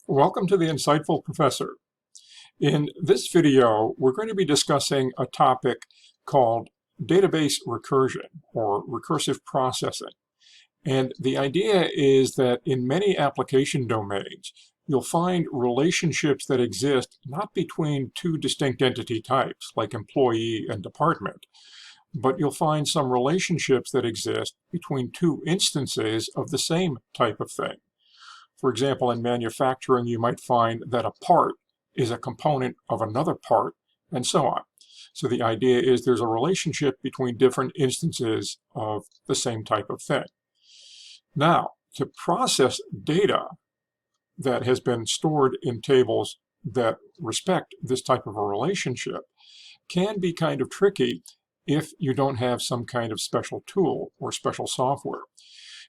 Welcome to the Insightful Professor. In this video, we're going to be discussing a topic called database recursion or recursive processing. And the idea is that in many application domains, you'll find relationships that exist not between two distinct entity types like employee and department, but you'll find some relationships that exist between two instances of the same type of thing. For example, in manufacturing, you might find that a part is a component of another part, and so on. So the idea is there's a relationship between different instances of the same type of thing. Now, to process data that has been stored in tables that respect this type of a relationship can be kind of tricky if you don't have some kind of special tool or special software.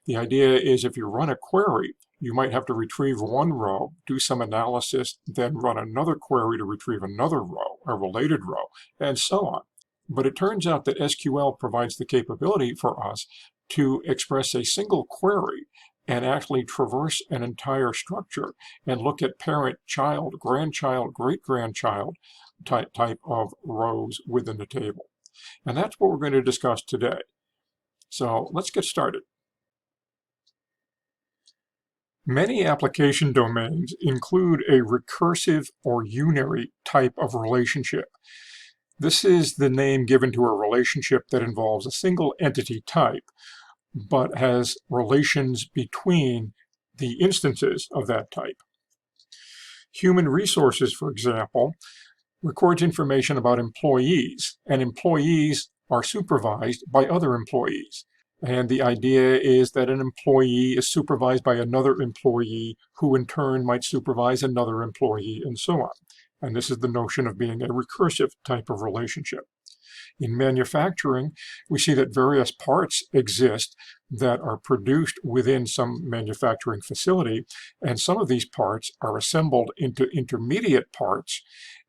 The idea is if you run a query, you might have to retrieve one row, do some analysis, then run another query to retrieve another row, a related row, and so on. But it turns out that SQL provides the capability for us to express a single query and actually traverse an entire structure and look at parent, child, grandchild, great-grandchild type of rows within the table. And that's what we're going to discuss today. So let's get started. Many application domains include a recursive or unary type of relationship. This is the name given to a relationship that involves a single entity type, but has relations between the instances of that type. Human resources, for example, records information about employees, and employees are supervised by other employees. And the idea is that an employee is supervised by another employee who in turn might supervise another employee and so on. And this is the notion of being a recursive type of relationship. In manufacturing, we see that various parts exist that are produced within some manufacturing facility, and some of these parts are assembled into intermediate parts,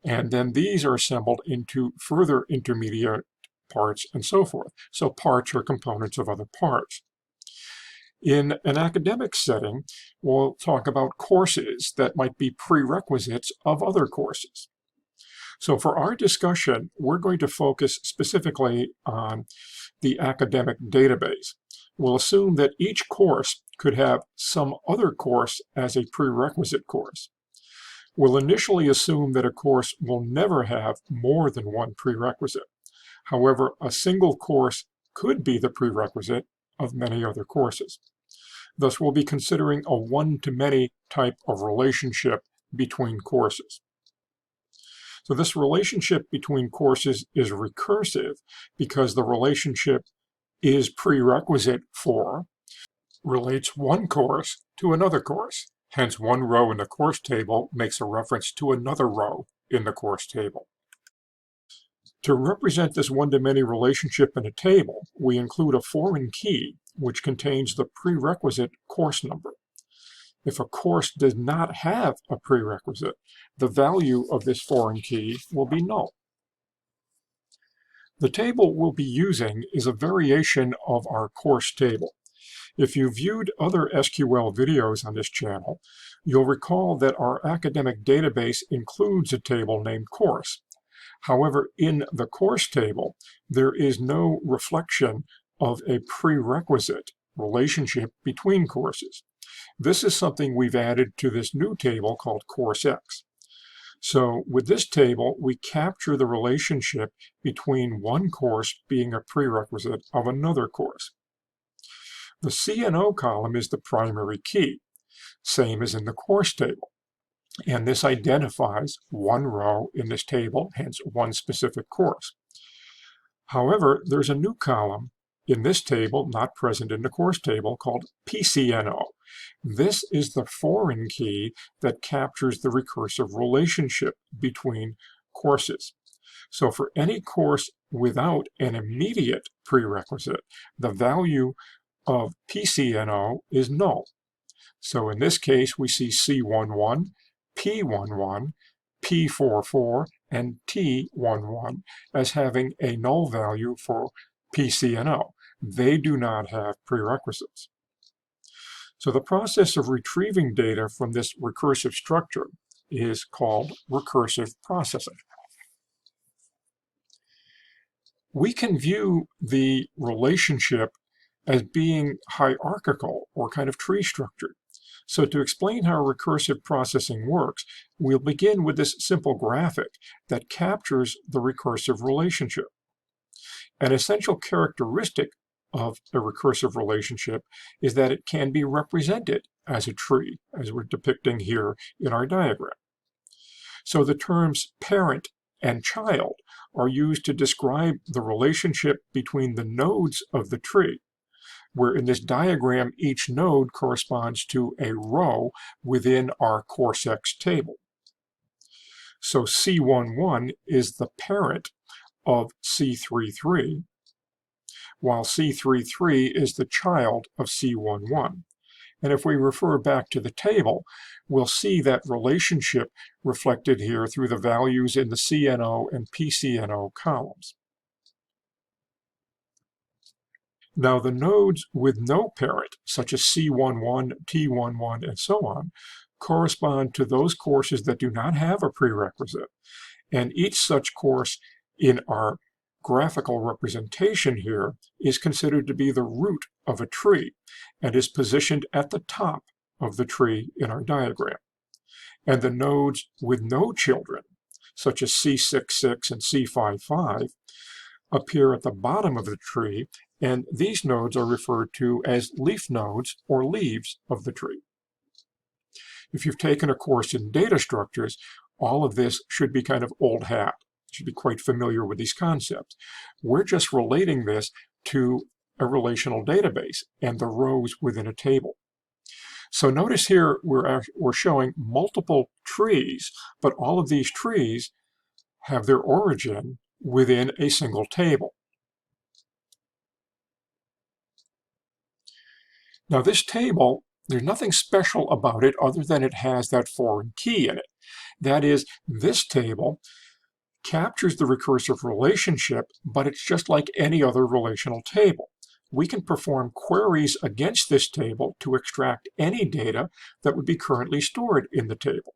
and then these are assembled into further intermediate parts and so forth. So parts are components of other parts. In an academic setting, we'll talk about courses that might be prerequisites of other courses. So for our discussion, we're going to focus specifically on the academic database. We'll assume that each course could have some other course as a prerequisite course. We'll initially assume that a course will never have more than one prerequisite. However, a single course could be the prerequisite of many other courses. Thus, we'll be considering a one-to-many type of relationship between courses. So this relationship between courses is recursive because the relationship is prerequisite for, relates one course to another course. Hence, one row in the course table makes a reference to another row in the course table. To represent this one-to-many relationship in a table, we include a foreign key which contains the prerequisite course number. If a course does not have a prerequisite, the value of this foreign key will be null. The table we'll be using is a variation of our course table. If you viewed other SQL videos on this channel, you'll recall that our academic database includes a table named course. However, in the course table, there is no reflection of a prerequisite relationship between courses. This is something we've added to this new table called Course X. So with this table, we capture the relationship between one course being a prerequisite of another course. The C&O column is the primary key, same as in the course table. And this identifies one row in this table, hence one specific course. However, there's a new column in this table, not present in the course table, called PCNO. This is the foreign key that captures the recursive relationship between courses. So for any course without an immediate prerequisite, the value of PCNO is null. So in this case, we see C11, P11, P44, and T11 as having a null value for PCNO. They do not have prerequisites. So the process of retrieving data from this recursive structure is called recursive processing. We can view the relationship as being hierarchical or kind of tree structured. So to explain how recursive processing works, we'll begin with this simple graphic that captures the recursive relationship. An essential characteristic of a recursive relationship is that it can be represented as a tree, as we're depicting here in our diagram. So the terms parent and child are used to describe the relationship between the nodes of the tree, where in this diagram each node corresponds to a row within our course X table. So C11 is the parent of C33, while C33 is the child of C11. And if we refer back to the table, we'll see that relationship reflected here through the values in the CNO and PCNO columns. Now the nodes with no parent, such as C11, T11, and so on, correspond to those courses that do not have a prerequisite. And each such course in our graphical representation here is considered to be the root of a tree and is positioned at the top of the tree in our diagram. And the nodes with no children, such as C66 and C55, appear at the bottom of the tree, and these nodes are referred to as leaf nodes or leaves of the tree. If you've taken a course in data structures, all of this should be kind of old hat. You should be quite familiar with these concepts. We're just relating this to a relational database and the rows within a table. So notice here we're showing multiple trees, but all of these trees have their origin within a single table. Now this table, there's nothing special about it other than it has that foreign key in it. That is, this table captures the recursive relationship, but it's just like any other relational table. We can perform queries against this table to extract any data that would be currently stored in the table.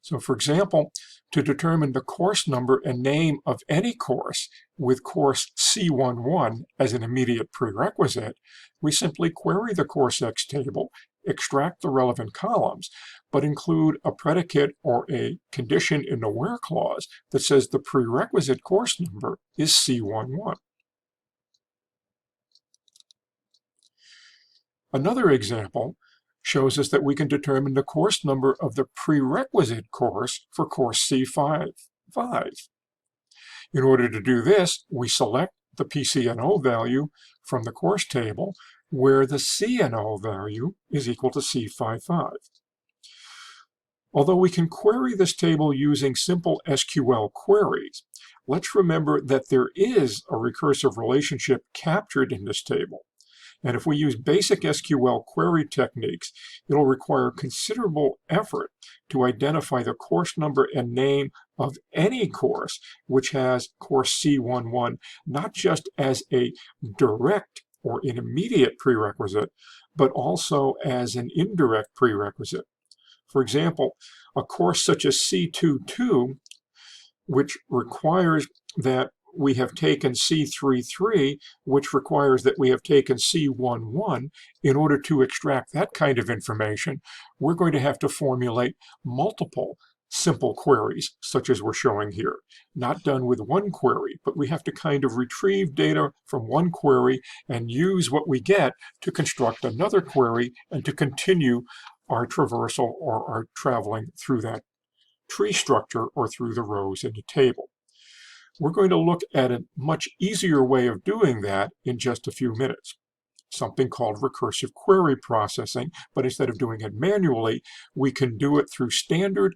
So for example, to determine the course number and name of any course with course C11 as an immediate prerequisite, we simply query the course X table, extract the relevant columns, but include a predicate or a condition in the where clause that says the prerequisite course number is C11. Another example shows us that we can determine the course number of the prerequisite course for course C5. In order to do this, we select the PCNO value from the course table where the CNO value is equal to C55. Although we can query this table using simple SQL queries, let's remember that there is a recursive relationship captured in this table. And if we use basic SQL query techniques, it'll require considerable effort to identify the course number and name of any course which has course C11, not just as a direct or an immediate prerequisite, but also as an indirect prerequisite. For example, a course such as C22, which requires that we have taken C33, which requires that we have taken C11. In order to extract that kind of information, we're going to have to formulate multiple simple queries, such as we're showing here. Not done with one query, but we have to kind of retrieve data from one query and use what we get to construct another query and to continue our traversal or our traveling through that tree structure or through the rows in the table. We're going to look at a much easier way of doing that in just a few minutes, something called recursive query processing, but instead of doing it manually, we can do it through standard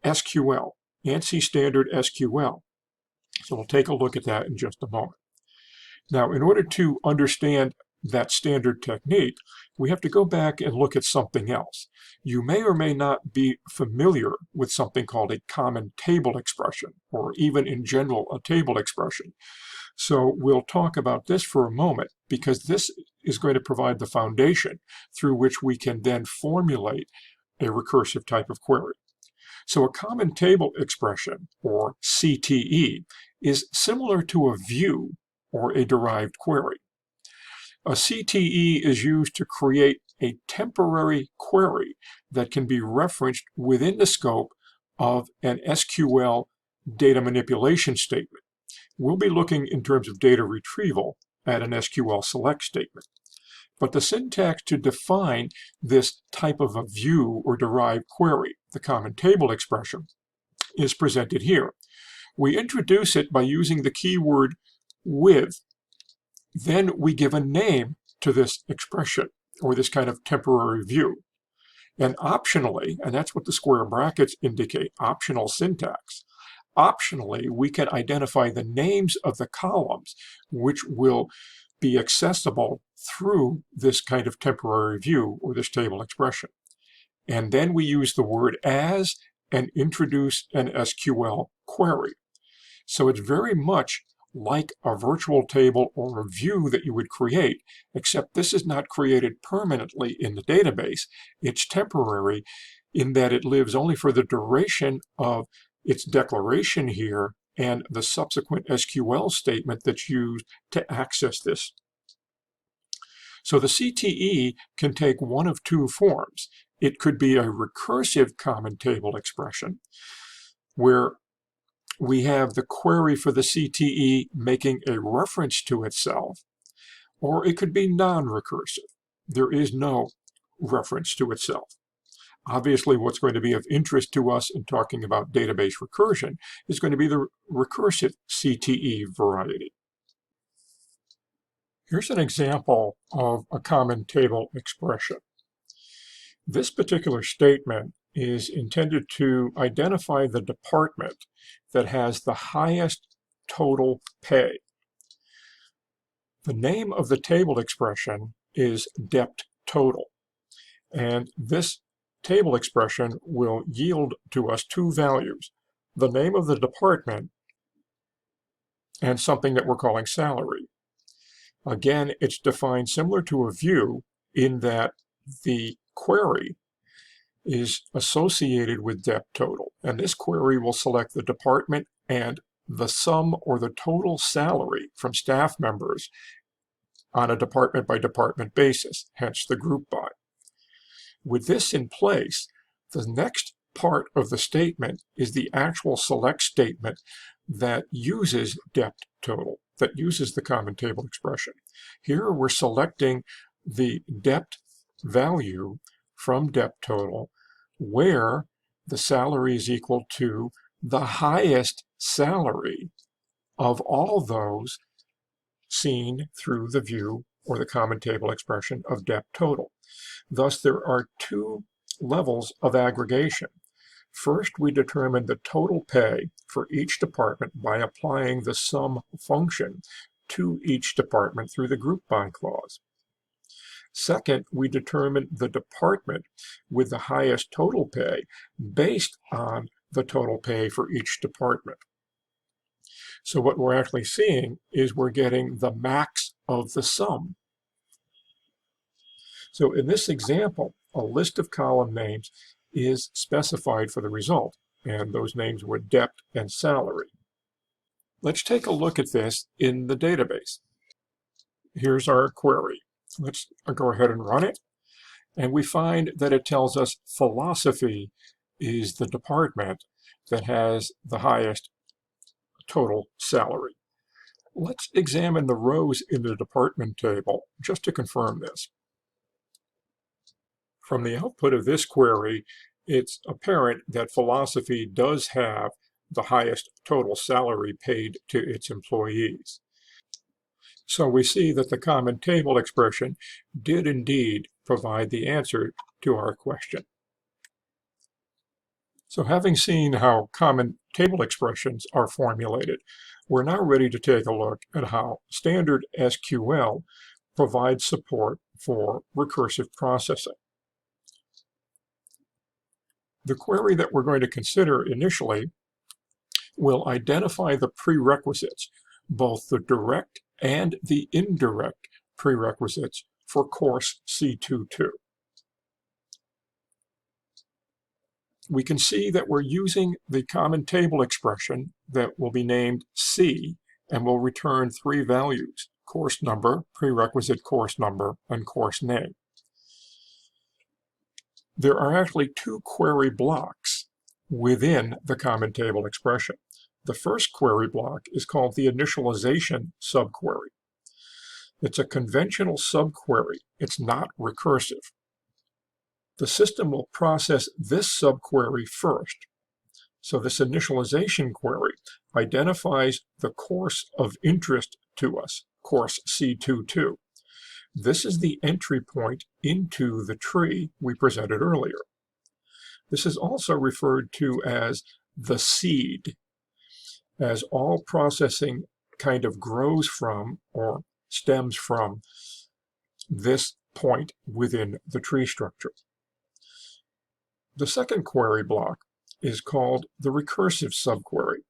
SQL, ANSI standard SQL. So we'll take a look at that in just a moment. Now, in order to understand that standard technique, we have to go back and look at something else. You may or may not be familiar with something called a common table expression, or even in general, a table expression. So we'll talk about this for a moment because this is going to provide the foundation through which we can then formulate a recursive type of query. So a common table expression, or CTE, is similar to a view or a derived query. A CTE is used to create a temporary query that can be referenced within the scope of an SQL data manipulation statement. We'll be looking in terms of data retrieval at an SQL select statement. But the syntax to define this type of a view or derived query, the common table expression, is presented here. We introduce it by using the keyword with. Then we give a name to this expression, or this kind of temporary view. And optionally, and that's what the square brackets indicate, optional syntax, optionally we can identify the names of the columns which will be accessible through this kind of temporary view or this table expression. And then we use the word as and introduce an SQL query. So it's very much like a virtual table or a view that you would create, except this is not created permanently in the database. It's temporary in that it lives only for the duration of its declaration here and the subsequent SQL statement that's used to access this. So the CTE can take one of two forms. It could be a recursive common table expression, where we have the query for the CTE making a reference to itself, or it could be non-recursive. There is no reference to itself. Obviously, what's going to be of interest to us in talking about database recursion is going to be the recursive CTE variety. Here's an example of a common table expression. This particular statement is intended to identify the department that has the highest total pay. The name of the table expression is dept total, and this table expression will yield to us two values: the name of the department and something that we're calling salary. Again, it's defined similar to a view in that the query is associated with dept total, and this query will select the department and the sum or the total salary from staff members on a department by department basis, hence the group by. With this in place, the next part of the statement is the actual select statement that uses dept total, that uses the common table expression. Here we're selecting the dept value from dept total, where the salary is equal to the highest salary of all those seen through the view or the common table expression of dept total. Thus, there are two levels of aggregation. First, we determine the total pay for each department by applying the sum function to each department through the group by clause. Second, we determine the department with the highest total pay based on the total pay for each department. So what we're actually seeing is we're getting the max of the sum. So in this example, a list of column names is specified for the result, and those names were dept and salary. Let's take a look at this in the database. Here's our query. Let's go ahead and run it, and we find that it tells us philosophy is the department that has the highest total salary. Let's examine the rows in the department table just to confirm this. From the output of this query, it's apparent that philosophy does have the highest total salary paid to its employees. So we see that the common table expression did indeed provide the answer to our question. So having seen how common table expressions are formulated, we're now ready to take a look at how standard SQL provides support for recursive processing. The query that we're going to consider initially will identify the prerequisites, both the direct and the indirect prerequisites for course C22. We can see that we're using the common table expression that will be named C and will return three values: course number, prerequisite course number, and course name. There are actually two query blocks within the common table expression. The first query block is called the initialization subquery. It's a conventional subquery. It's not recursive. The system will process this subquery first. So this initialization query identifies the course of interest to us, course C22. This is the entry point into the tree we presented earlier. This is also referred to as the seed, as all processing kind of grows from or stems from this point within the tree structure. The second query block is called the recursive subquery.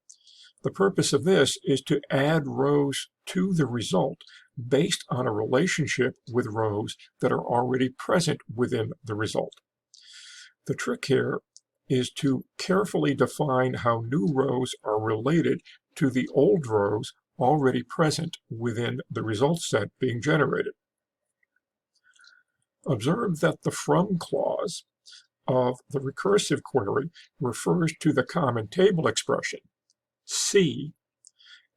The purpose of this is to add rows to the result based on a relationship with rows that are already present within the result. The trick here is to carefully define how new rows are related to the old rows already present within the result set being generated. Observe that the from clause of the recursive query refers to the common table expression, C,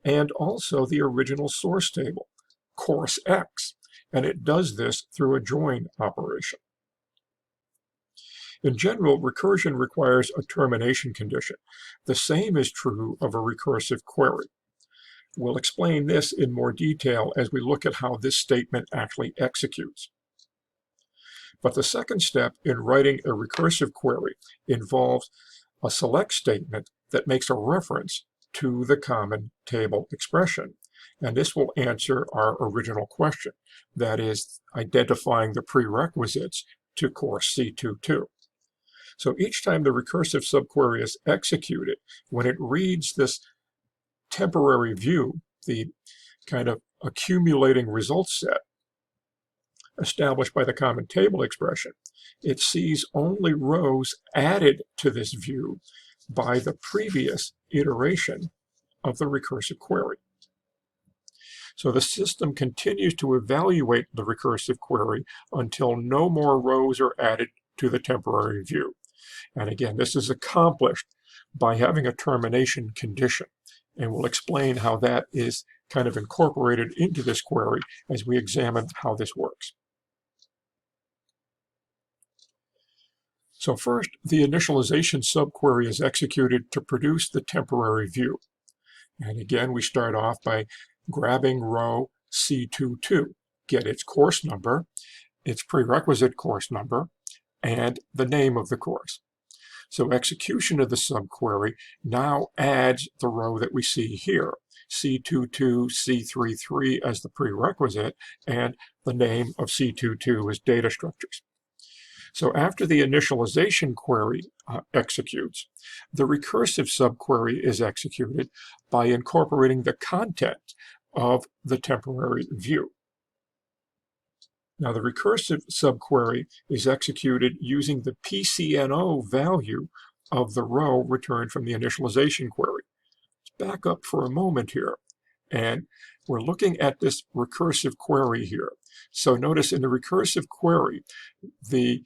and also the original source table, course X, and it does this through a join operation. In general, recursion requires a termination condition. The same is true of a recursive query. We'll explain this in more detail as we look at how this statement actually executes. But the second step in writing a recursive query involves a select statement that makes a reference to the common table expression. And this will answer our original question, that is, identifying the prerequisites to course C22. So each time the recursive subquery is executed, when it reads this temporary view, the kind of accumulating result set established by the common table expression, it sees only rows added to this view by the previous iteration of the recursive query. So the system continues to evaluate the recursive query until no more rows are added to the temporary view. And again, this is accomplished by having a termination condition. And we'll explain how that is kind of incorporated into this query as we examine how this works. So first, the initialization subquery is executed to produce the temporary view. And again, we start off by grabbing row C22, get its course number, its prerequisite course number, and the name of the course. So execution of the subquery now adds the row that we see here, C22, C33 as the prerequisite, and the name of C22 as data structures. So after the initialization query executes, the recursive subquery is executed by incorporating the content of the temporary view. Now the recursive subquery is executed using the PCNO value of the row returned from the initialization query. Let's back up for a moment here, and we're looking at this recursive query here. So notice in the recursive query, the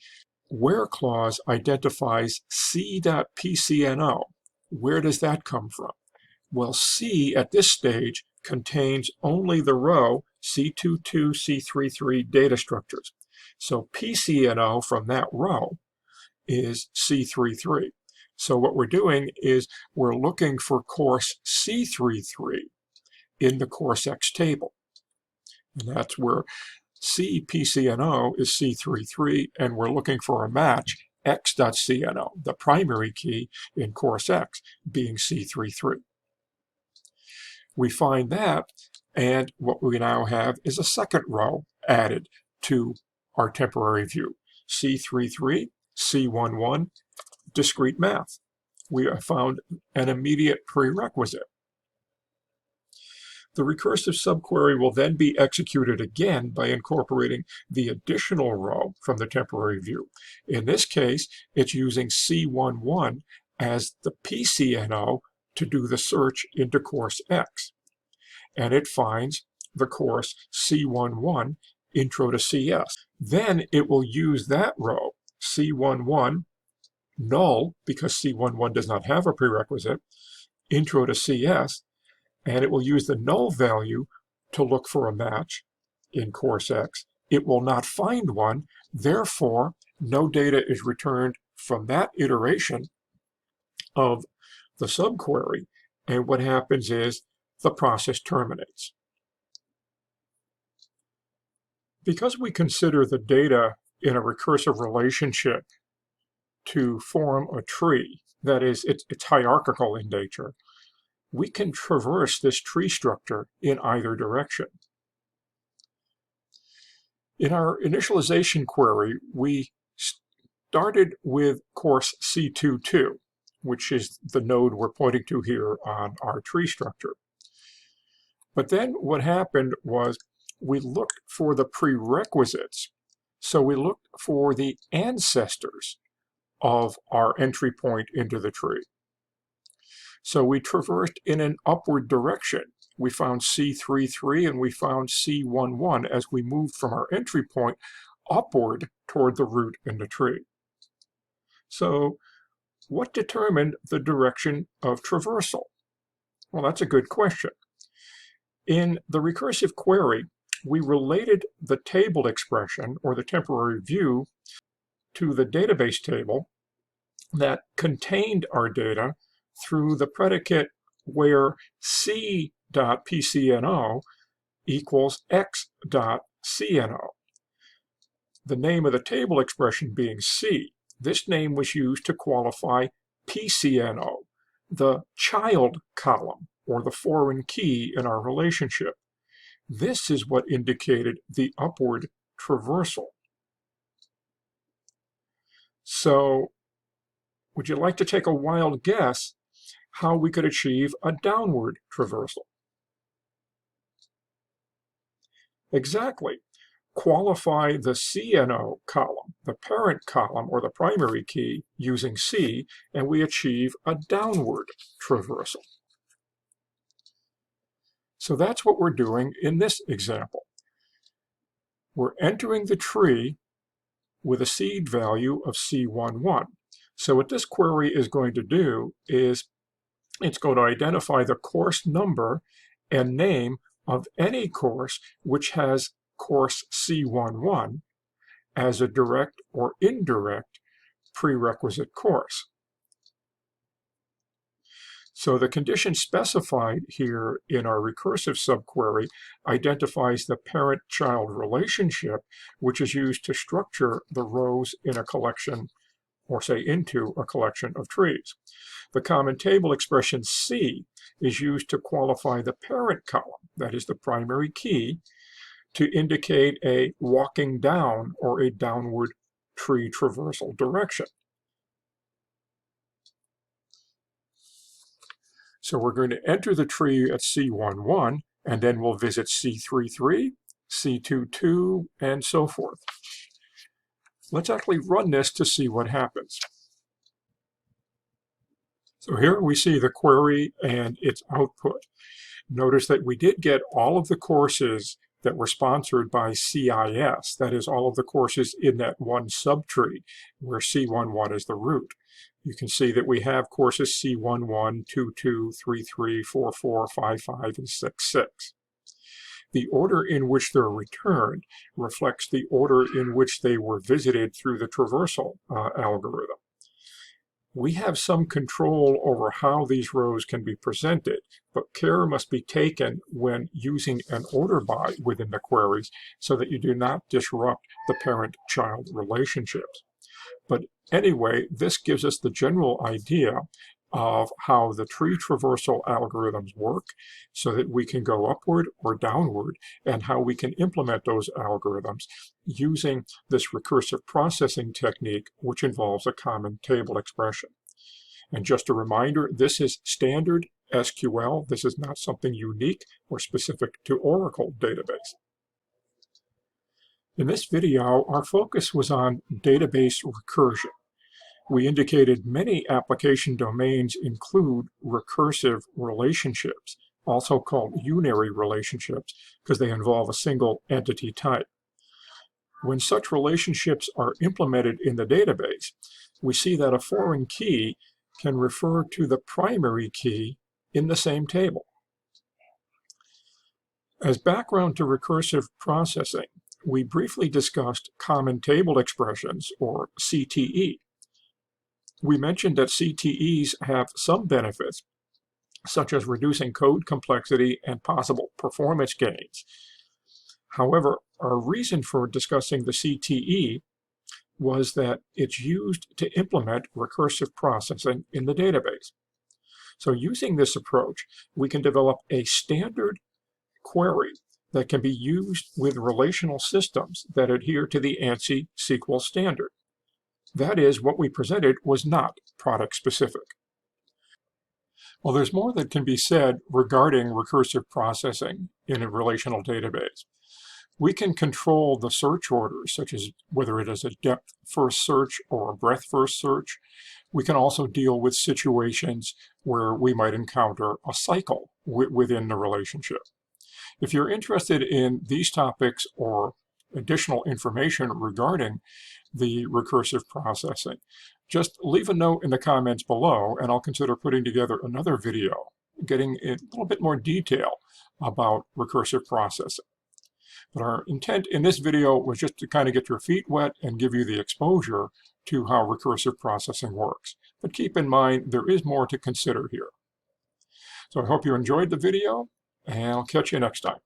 where clause identifies C.PCNO. Where does that come from? Well, C at this stage contains only the row C22, C33 data structures. So PCNO from that row is C33. So what we're doing is we're looking for course C33 in the course X table. And that's where C.PCNO is C33, and we're looking for a match X.CNO, the primary key in course X being C33. We find that, and what we now have is a second row added to our temporary view. C33, C11, discrete math. We have found an immediate prerequisite. The recursive subquery will then be executed again by incorporating the additional row from the temporary view. In this case, it's using C11 as the PCNO to do the search into course X. And it finds the course C11, Intro to CS. Then it will use that row, C11, null, because C11 does not have a prerequisite, Intro to CS, and it will use the null value to look for a match in course X. It will not find one, therefore no data is returned from that iteration of the subquery, and what happens is the process terminates. Because we consider the data in a recursive relationship to form a tree, that is, it's hierarchical in nature, we can traverse this tree structure in either direction. In our initialization query, we started with course C22, which is the node we're pointing to here on our tree structure. But then what happened was we looked for the prerequisites. So we looked for the ancestors of our entry point into the tree. So we traversed in an upward direction. We found C33 and we found C11 as we moved from our entry point upward toward the root in the tree. So what determined the direction of traversal? Well, that's a good question. In the recursive query, we related the table expression, or the temporary view, to the database table that contained our data through the predicate where c.pcno equals x.cno. The name of the table expression being c. This name was used to qualify PCNO, the child column, or the foreign key in our relationship. This is what indicated the upward traversal. So, would you like to take a wild guess how we could achieve a downward traversal? Exactly. Qualify the CNO column, the parent column, or the primary key, using C, and we achieve a downward traversal. So that's what we're doing in this example. We're entering the tree with a seed value of C11. So what this query is going to do is it's going to identify the course number and name of any course which has course C11 as a direct or indirect prerequisite course. So the condition specified here in our recursive subquery identifies the parent-child relationship, which is used to structure the rows in a collection, or say into a collection of trees. The common table expression C is used to qualify the parent column, that is the primary key, to indicate a walking down or a downward tree traversal direction. So we're going to enter the tree at C11, and then we'll visit C33, C22, and so forth. Let's actually run this to see what happens. So here we see the query and its output. Notice that we did get all of the courses that were sponsored by CIS, that is all of the courses in that one subtree where C11 is the root. You can see that we have courses C11, 22, 33, 44, 55, and 66. The order in which they're returned reflects the order in which they were visited through the traversal algorithm. We have some control over how these rows can be presented, but care must be taken when using an order by within the queries so that you do not disrupt the parent-child relationships. But anyway, this gives us the general idea of how the tree traversal algorithms work so that we can go upward or downward, and how we can implement those algorithms using this recursive processing technique, which involves a common table expression. And just a reminder, this is standard SQL. This is not something unique or specific to Oracle database. In this video, our focus was on database recursion. We indicated many application domains include recursive relationships, also called unary relationships, because they involve a single entity type. When such relationships are implemented in the database, we see that a foreign key can refer to the primary key in the same table. As background to recursive processing, we briefly discussed common table expressions, or CTE. We mentioned that CTEs have some benefits, such as reducing code complexity and possible performance gains. However, our reason for discussing the CTE was that it's used to implement recursive processing in the database. So using this approach, we can develop a standard query that can be used with relational systems that adhere to the ANSI SQL standard. That is, what we presented was not product specific. Well, there's more that can be said regarding recursive processing in a relational database. We can control the search orders, such as whether it is a depth first search or a breadth first search. We can also deal with situations where we might encounter a cycle within the relationship. If you're interested in these topics or additional information regarding the recursive processing, just leave a note in the comments below and I'll consider putting together another video getting in a little bit more detail about recursive processing. But our intent in this video was just to kind of get your feet wet and give you the exposure to how recursive processing works. But keep in mind, there is more to consider here. So I hope you enjoyed the video, and I'll catch you next time.